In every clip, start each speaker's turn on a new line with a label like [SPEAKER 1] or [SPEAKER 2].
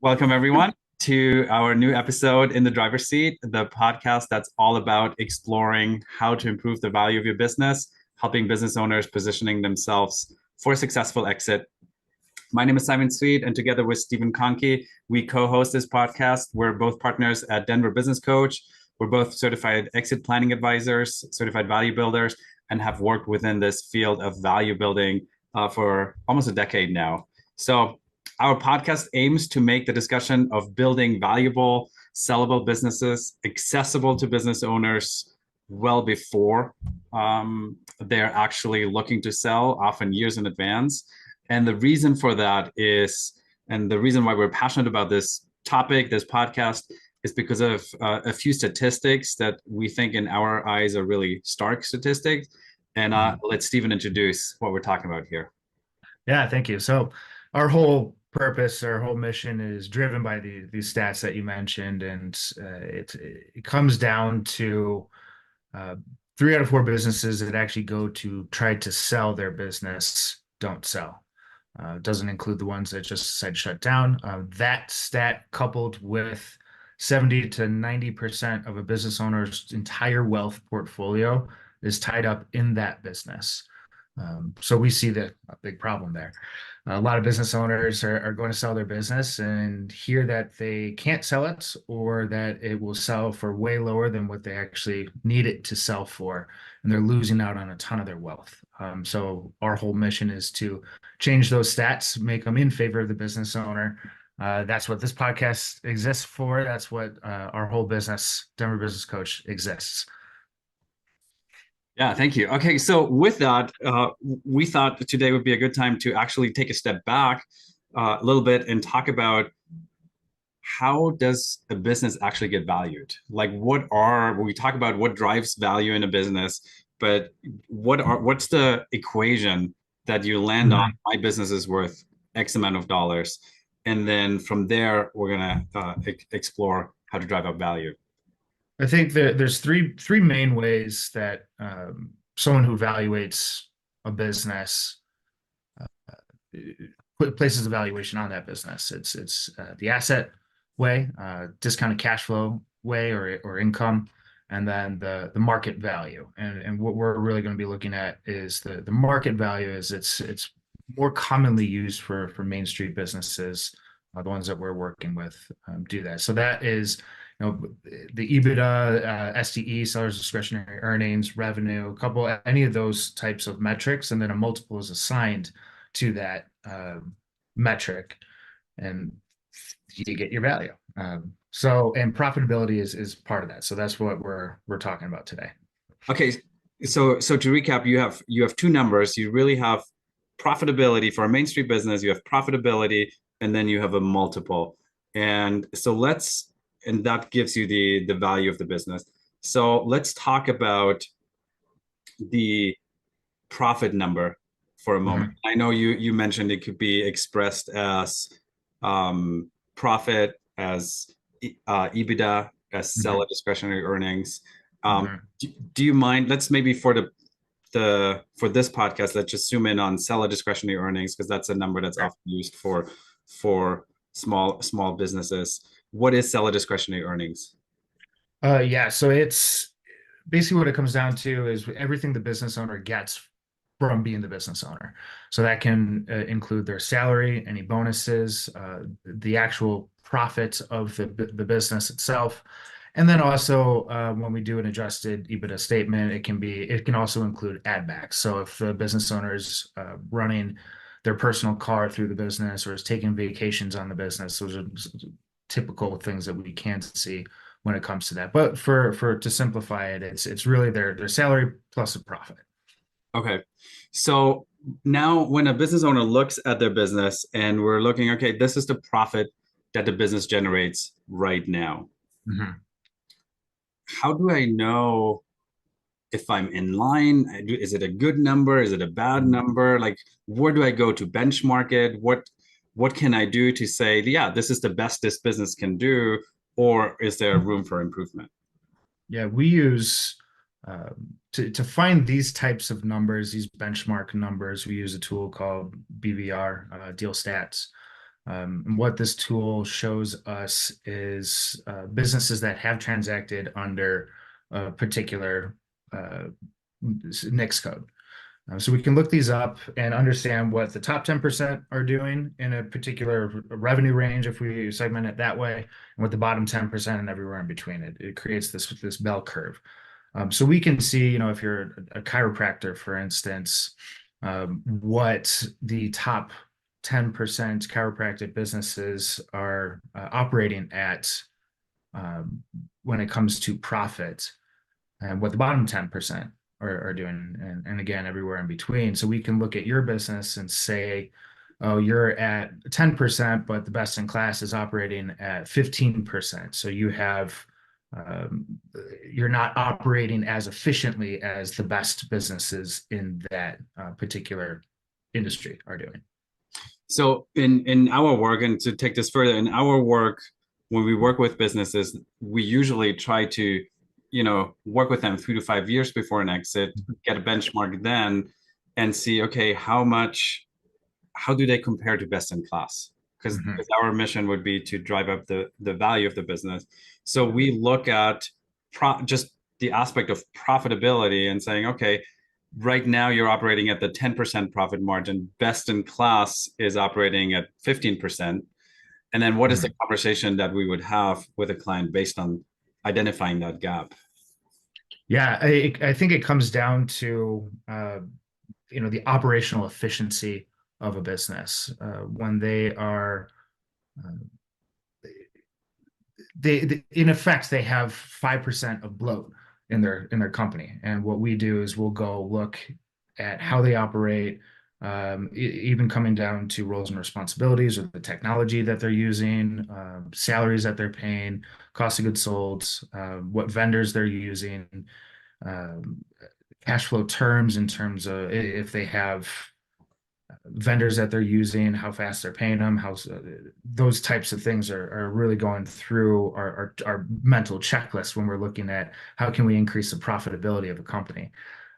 [SPEAKER 1] Welcome, everyone, to our new episode in the driver's seat, the podcast that's all about exploring how to improve the value of your business, helping business owners positioning themselves for a successful exit. My name is Zryd, and together with Stephen Kohnke, we co-host this podcast. We're both partners at Denver Business Coach. We're both certified exit planning advisors, certified value builders, and have worked within this field of value building for almost a decade now. So our podcast aims to make the discussion of building valuable, sellable businesses accessible to business owners well before they're actually looking to sell, often years in advance. And the reason for that is, and the reason why we're passionate about this topic, this podcast, is because of a few statistics that we think in our eyes are really stark statistics. And let Stephen introduce what we're talking about here.
[SPEAKER 2] Yeah, thank you. So our whole purpose, our whole mission is driven by these stats that you mentioned, and it comes down to 3 out of 4 businesses that actually go to try to sell their business don't sell. Doesn't include the ones that just decide to shut down. That stat coupled with 70 to 90% of a business owner's entire wealth portfolio is tied up in that business. So we see a big problem there. A lot of business owners are going to sell their business and hear that they can't sell it or that it will sell for way lower than what they actually need it to sell for. And they're losing out on a ton of their wealth. So our whole mission is to change those stats, make them in favor of the business owner. That's what this podcast exists for. That's what our whole business, Denver Business Coach, exists.
[SPEAKER 1] Yeah, thank you. Okay, so with that, we thought that today would be a good time to actually take a step back a little bit and talk about how does a business actually get valued? Like, when we talk about what drives value in a business, but what's the equation that you land on? My business is worth X amount of dollars, and then from there we're gonna explore how to drive up value.
[SPEAKER 2] I think that there's three main ways that someone who evaluates a business places a valuation on that business. It's the asset way, discounted cash flow way, or income, and then the market value. And what we're really going to be looking at is the market value. Is it's more commonly used for Main Street businesses, the ones that we're working with do that. So that is, the EBITDA, SDE, sellers discretionary earnings, revenue, any of those types of metrics, and then a multiple is assigned to that metric, and you get your value. And profitability is part of that. So that's what we're talking about today.
[SPEAKER 1] Okay, so to recap, you have two numbers. You really have profitability for a Main Street business. You have profitability, and then you have a multiple. And so and that gives you the value of the business. So let's talk about the profit number for a moment. I know you mentioned it could be expressed as profit, as EBITDA, as seller discretionary earnings. Do you mind? Let's maybe for this podcast, let's just zoom in on seller discretionary earnings, because that's a number that's often used for small businesses. What is seller discretionary earnings?
[SPEAKER 2] Yeah, so it's basically what it comes down to is everything the business owner gets from being the business owner. So that can include their salary, any bonuses, the actual profits of the business itself. And then also when we do an adjusted EBITDA statement, it can also include add backs. So if the business owner is running their personal car through the business or is taking vacations on the business, those are typical things that we can see when it comes to that. But to simplify it, it's really their salary plus a profit.
[SPEAKER 1] Okay. So now when a business owner looks at their business and we're looking, okay, this is the profit that the business generates right now. How do I know if I'm in line? Is it a good number? Is it a bad number? Like, where do I go to benchmark it? What can I do to say, yeah, this is the best this business can do, or is there room for improvement?
[SPEAKER 2] Yeah, we use to find these types of numbers, these benchmark numbers, we use a tool called BVR Deal Stats. And what this tool shows us is businesses that have transacted under a particular NICS code. So we can look these up and understand what the top 10% are doing in a particular revenue range if we segment it that way, and what the bottom 10% and everywhere in between. It creates this bell curve. So we can see, if you're a chiropractor, for instance, what the top 10% chiropractic businesses are operating at when it comes to profit, and what the bottom 10% are doing, and again, everywhere in between. So we can look at your business and say, oh, you're at 10%, but the best in class is operating at 15%. So you're not operating as efficiently as the best businesses in that particular industry are doing.
[SPEAKER 1] So in our work, and to take this further, in our work, when we work with businesses, we usually try to, work with them 3 to 5 years before an exit, get a benchmark then, and see, okay, how do they compare to best in class? Because our mission would be to drive up the value of the business. So we look at just the aspect of profitability and saying, okay, right now you're operating at the 10% profit margin. Best in class is operating at 15%. And then what is the conversation that we would have with a client based on identifying that gap?
[SPEAKER 2] Yeah, I think it comes down to the operational efficiency of a business when they are they in effect they have 5% of bloat in their company, and what we do is we'll go look at how they operate, even coming down to roles and responsibilities or the technology that they're using, salaries that they're paying, cost of goods sold, what vendors they're using, cash flow terms in terms of if they have vendors that they're using, how fast they're paying them, those types of things are really going through our mental checklist when we're looking at how can we increase the profitability of a company.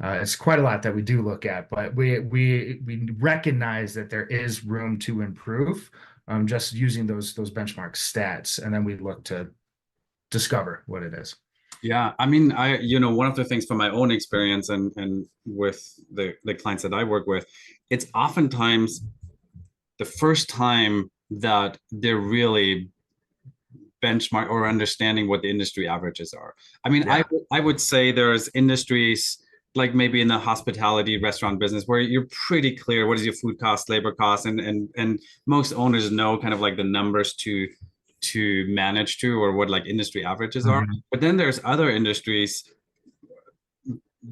[SPEAKER 2] It's quite a lot that we do look at, but we recognize that there is room to improve just using those benchmark stats, and then we look to discover what it is.
[SPEAKER 1] Yeah, I mean, one of the things from my own experience and with the clients that I work with, it's oftentimes the first time that they're really benchmark or understanding what the industry averages are. I mean, yeah. I would say there's industries like maybe in the hospitality restaurant business where you're pretty clear what is your food cost, labor cost, and most owners know kind of like the numbers to manage to, or what like industry averages are. But then there's other industries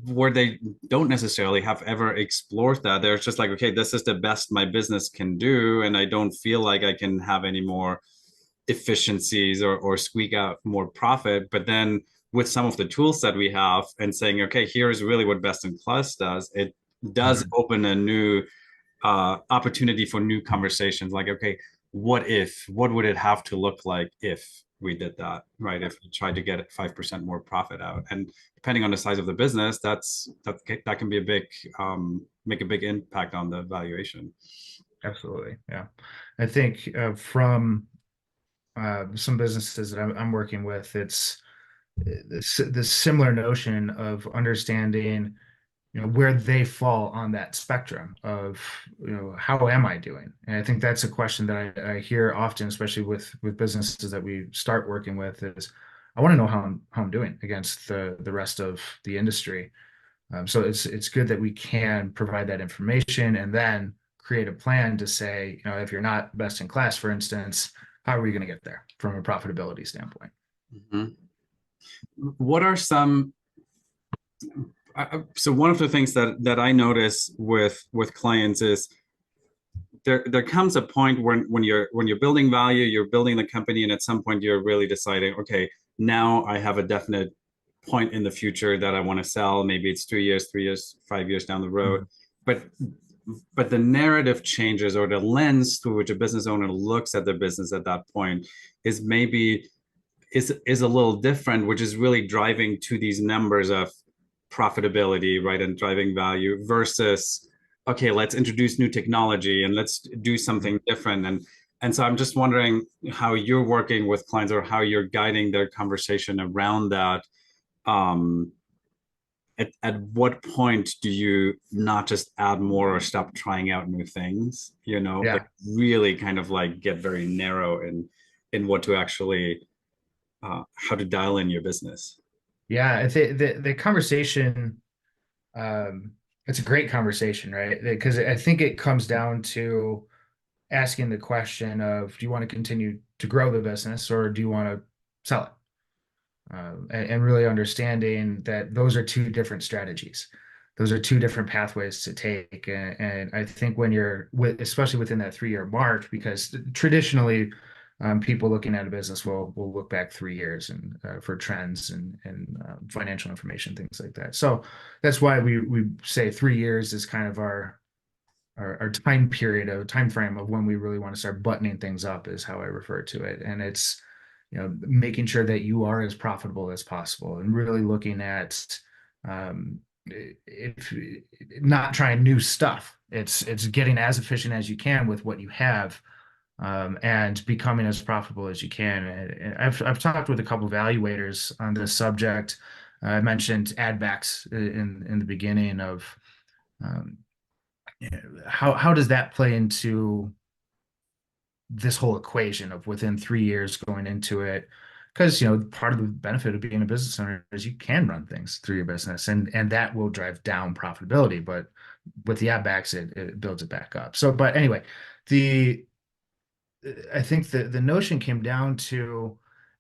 [SPEAKER 1] where they don't necessarily have ever explored that. They're just like, okay, this is the best my business can do, and I don't feel like I can have any more efficiencies or squeak out more profit. But then with some of the tools that we have and saying, okay, here's really what best in class does, it does open a new opportunity for new conversations. Like, okay, what would it have to look like if we did that, right? If we tried to get 5% more profit out, and depending on the size of the business, that can be a big make a big impact on the valuation.
[SPEAKER 2] Absolutely, yeah. I think from some businesses that I'm working with, it's this similar notion of understanding where they fall on that spectrum of how am I doing. And I think that's a question that I hear often, especially with businesses that we start working with, is I want to know how I'm doing against the rest of the industry. So it's good that we can provide that information and then create a plan to say, if you're not best in class, for instance, how are we going to get there from a profitability standpoint?
[SPEAKER 1] What are some so one of the things that I notice with clients is there comes a point when you're building value, you're building the company, and at some point you're really deciding, okay, now I have a definite point in the future that I want to sell. Maybe it's 2 years, 3 years, 5 years down the road. But the narrative changes, or the lens through which a business owner looks at the business at that point is a little different, which is really driving to these numbers of profitability, right, and driving value versus, okay, let's introduce new technology and let's do something different. And And so I'm just wondering how you're working with clients or how you're guiding their conversation around that. Um, at what point do you not just add more or stop trying out new things, but
[SPEAKER 2] Yeah.
[SPEAKER 1] really kind of like get very narrow in what to actually how to dial in your business?
[SPEAKER 2] Yeah. The conversation, um, it's a great conversation, right? Because I think it comes down to asking the question of, do you want to continue to grow the business or do you want to sell it? And really understanding that those are two different strategies. Those are two different pathways to take. And I think when you're especially within that 3 year mark, because traditionally people looking at a business will look back 3 years and for trends and financial information, things like that. So that's why we say 3 years is kind of our time period, a time frame of when we really want to start buttoning things up is how I refer to it. And it's, making sure that you are as profitable as possible and really looking at if not trying new stuff. It's getting as efficient as you can with what you have, and becoming as profitable as you can. And I've talked with a couple of evaluators on this subject. I mentioned ad backs in the beginning of um, how does that play into this whole equation of within 3 years going into it? Because part of the benefit of being a business owner is you can run things through your business, and that will drive down profitability. But with the ad backs, it builds it back up. So, but anyway, the I think the notion came down to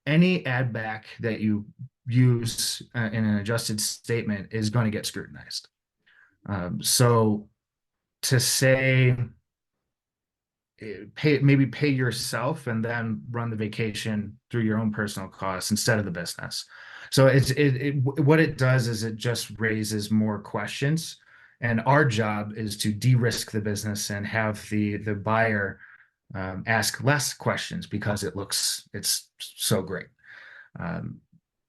[SPEAKER 2] any ad back that you use in an adjusted statement is going to get scrutinized. So to say maybe pay yourself and then run the vacation through your own personal costs instead of the business. So what it does is it just raises more questions, and our job is to de-risk the business and have the buyer ask less questions because it's so great. Um,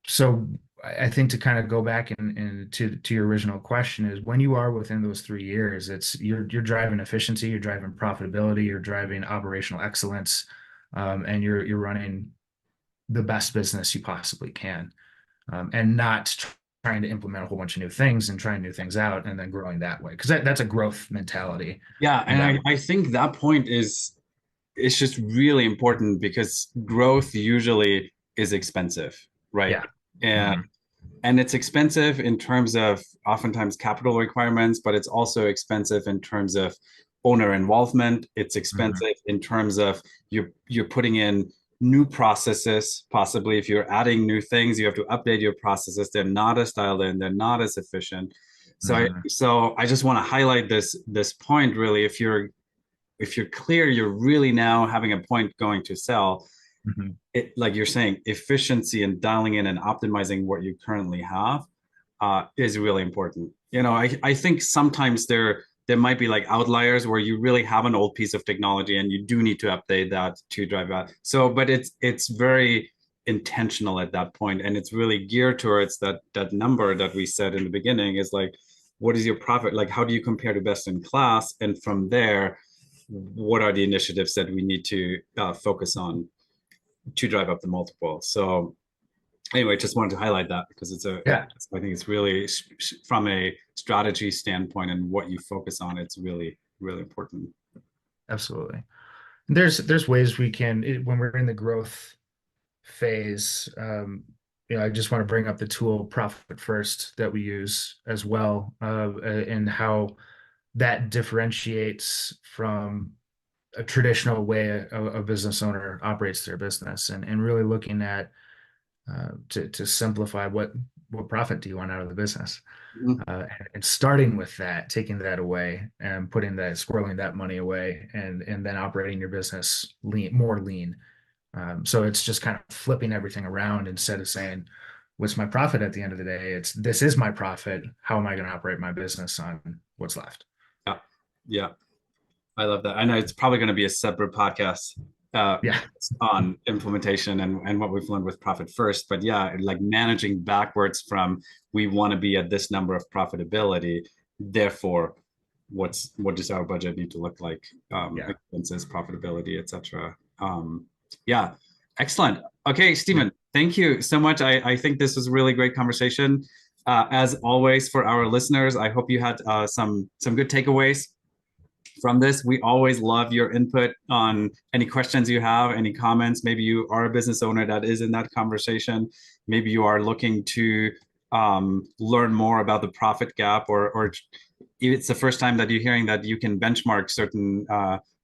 [SPEAKER 2] so I think to kind of go back and to your original question is when you are within those 3 years, it's you're driving efficiency, you're driving profitability, you're driving operational excellence, and you're running the best business you possibly can, and not trying to implement a whole bunch of new things and trying new things out and then growing that way because that's a growth mentality.
[SPEAKER 1] Yeah,
[SPEAKER 2] And
[SPEAKER 1] and I think that point is it's just really important because growth usually is expensive, right?
[SPEAKER 2] yeah.
[SPEAKER 1] And
[SPEAKER 2] Hmm.
[SPEAKER 1] and it's expensive in terms of oftentimes capital requirements, but it's also expensive in terms of owner involvement. It's
[SPEAKER 2] Hmm.
[SPEAKER 1] expensive in terms of you're putting in new processes. Possibly, if you're adding new things, you have to update your processes. They're not as dialed in. They're not as efficient.
[SPEAKER 2] Hmm.
[SPEAKER 1] So I just want to highlight this point really. If you're clear, you're really now having a point going to sell
[SPEAKER 2] Hmm.
[SPEAKER 1] it, like you're saying, efficiency and dialing in and optimizing what you currently have is really important. I think sometimes there might be like outliers where you really have an old piece of technology and you do need to update that to drive out. So, but it's very intentional at that point, and it's really geared towards that number that we said in the beginning is like, what is your profit? Like, how do you compare to best in class? And from there, what are the initiatives that we need to focus on to drive up the multiple. So anyway, just wanted to highlight that because
[SPEAKER 2] Yeah,
[SPEAKER 1] I think it's really from a strategy standpoint and what you focus on, it's really, really important.
[SPEAKER 2] absolutely. There's ways we can when we're in the growth phase. I just want to bring up the tool Profit First that we use as well, and how that differentiates from a traditional way a business owner operates their business, and really looking at to simplify what profit do you want out of the business,
[SPEAKER 1] Mhm.
[SPEAKER 2] and starting with that, taking that away and putting that squirreling that money away, and then operating your business more lean. So it's just kind of flipping everything around instead of saying, what's my profit at the end of the day? It's this is my profit. How am I going to operate my business on what's left?
[SPEAKER 1] Yeah, yeah, I love that. I know it's probably going to be a separate podcast uh,
[SPEAKER 2] Yeah.
[SPEAKER 1] on implementation and what we've learned with Profit First. But yeah, like managing backwards from we want to be at this number of profitability, therefore what does our budget need to look like,
[SPEAKER 2] Yeah.
[SPEAKER 1] expenses, profitability, etc. Yeah, excellent. Okay, Stephen, thank you so much. I think this was a really great conversation. As always, for our listeners, I hope you had some good takeaways from this. We always love your input on any questions you have, any comments. Maybe you are a business owner that is in that conversation. Maybe you are looking to learn more about the profit gap, or it's the first time that you're hearing that you can benchmark certain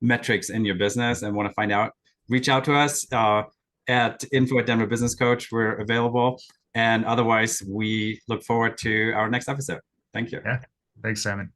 [SPEAKER 1] metrics in your business and want to find out. Reach out to us at info@Denver Business Coach. We're available. And otherwise, we look forward to our next episode. Thank you.
[SPEAKER 2] Yeah. Thanks, Simon.